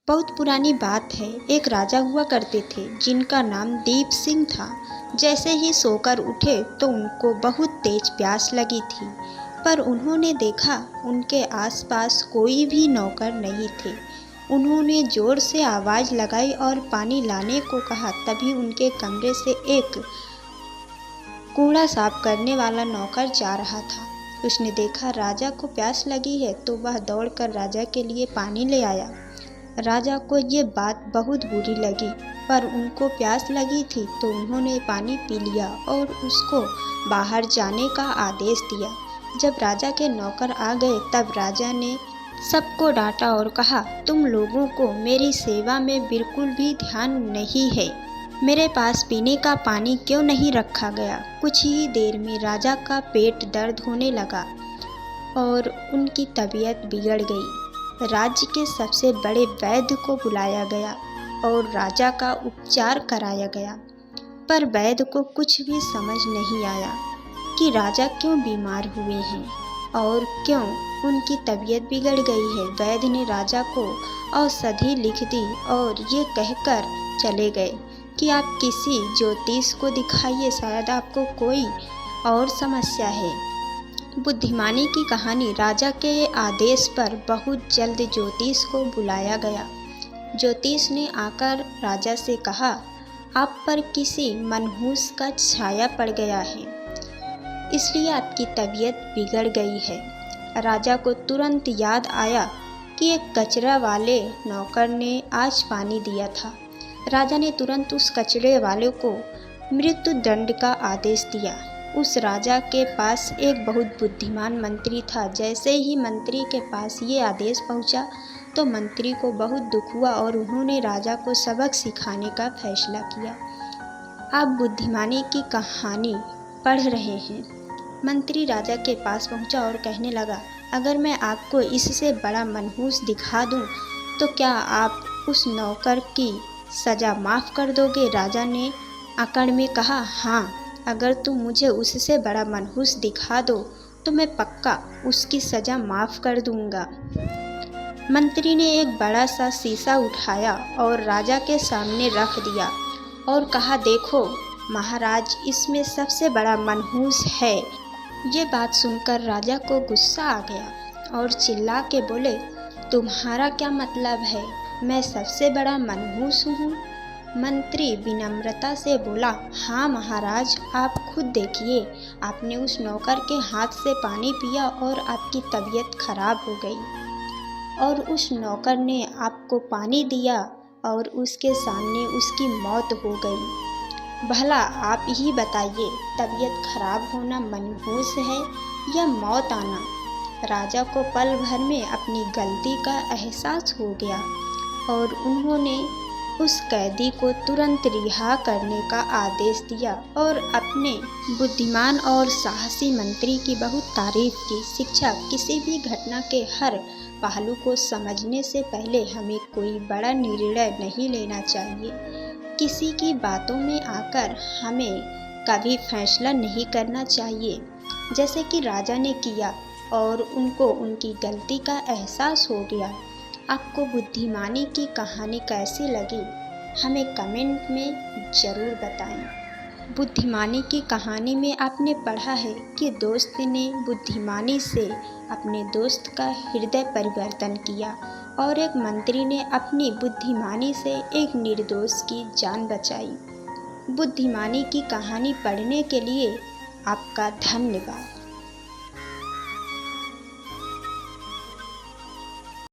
बहुत पुरानी बात है। एक राजा हुआ करते थे जिनका नाम दीप सिंह था। जैसे ही सोकर उठे तो उनको बहुत तेज प्यास लगी थी, पर उन्होंने देखा उनके आसपास कोई भी नौकर नहीं थे। उन्होंने जोर से आवाज़ लगाई और पानी लाने को कहा। तभी उनके कमरे से एक कूड़ा साफ करने वाला नौकर जा रहा था। उसने देखा राजा को प्यास लगी है तो वह दौड़कर राजा के लिए पानी ले आया। राजा को ये बात बहुत बुरी लगी, पर उनको प्यास लगी थी तो उन्होंने पानी पी लिया और उसको बाहर जाने का आदेश दिया। जब राजा के नौकर आ गए तब राजा ने सबको डांटा और कहा, तुम लोगों को मेरी सेवा में बिल्कुल भी ध्यान नहीं है। मेरे पास पीने का पानी क्यों नहीं रखा गया? कुछ ही देर में राजा का पेट दर्द होने लगा और उनकी तबीयत बिगड़ गई। राज्य के सबसे बड़े वैद्य को बुलाया गया और राजा का उपचार कराया गया, पर वैद्य को कुछ भी समझ नहीं आया कि राजा क्यों बीमार हुए हैं और क्यों उनकी तबीयत बिगड़ गई है। वैद्य ने राजा को औषधि लिख दी और ये कहकर चले गए कि आप किसी ज्योतिष को दिखाइए, शायद आपको कोई और समस्या है। बुद्धिमानी की कहानी। राजा के आदेश पर बहुत जल्द ज्योतिष को बुलाया गया। ज्योतिष ने आकर राजा से कहा, आप पर किसी मनहूस का छाया पड़ गया है, इसलिए आपकी तबीयत बिगड़ गई है। राजा को तुरंत याद आया कि एक कचरा वाले नौकर ने आज पानी दिया था। राजा ने तुरंत उस कचरे वाले को मृत्यु दंड का आदेश दिया। उस राजा के पास एक बहुत बुद्धिमान मंत्री था। जैसे ही मंत्री के पास ये आदेश पहुंचा तो मंत्री को बहुत दुख हुआ और उन्होंने राजा को सबक सिखाने का फैसला किया। आप बुद्धिमानी की कहानी पढ़ रहे हैं। मंत्री राजा के पास पहुंचा और कहने लगा, अगर मैं आपको इससे बड़ा मनहूस दिखा दूं तो क्या आप उस नौकर की सज़ा माफ़ कर दोगे? राजा ने अकड़ में कहा, हाँ, अगर तुम मुझे उससे बड़ा मनहूस दिखा दो तो मैं पक्का उसकी सज़ा माफ़ कर दूंगा। मंत्री ने एक बड़ा सा शीशा उठाया और राजा के सामने रख दिया और कहा, देखो महाराज, इसमें सबसे बड़ा मनहूस है। ये बात सुनकर राजा को गुस्सा आ गया और चिल्ला के बोले, तुम्हारा क्या मतलब है? मैं सबसे बड़ा मनहूस हूँ? मंत्री विनम्रता से बोला, हाँ महाराज, आप खुद देखिए, आपने उस नौकर के हाथ से पानी पिया और आपकी तबीयत खराब हो गई और उस नौकर ने आपको पानी दिया और उसके सामने उसकी मौत हो गई। भला आप ही बताइए, तबीयत खराब होना मनहूस है या मौत आना? राजा को पल भर में अपनी गलती का एहसास हो गया और उन्होंने उस कैदी को तुरंत रिहा करने का आदेश दिया और अपने बुद्धिमान और साहसी मंत्री की बहुत तारीफ की। शिक्षा। किसी भी घटना के हर पहलू को समझने से पहले हमें कोई बड़ा निर्णय नहीं लेना चाहिए। किसी की बातों में आकर हमें कभी फैसला नहीं करना चाहिए, जैसे कि राजा ने किया और उनको उनकी गलती का एहसास हो गया। आपको बुद्धिमानी की कहानी कैसी लगी, हमें कमेंट में ज़रूर बताएं। बुद्धिमानी की कहानी में आपने पढ़ा है कि दोस्त ने बुद्धिमानी से अपने दोस्त का हृदय परिवर्तन किया और एक मंत्री ने अपनी बुद्धिमानी से एक निर्दोष की जान बचाई। बुद्धिमानी की कहानी पढ़ने के लिए आपका धन्यवाद।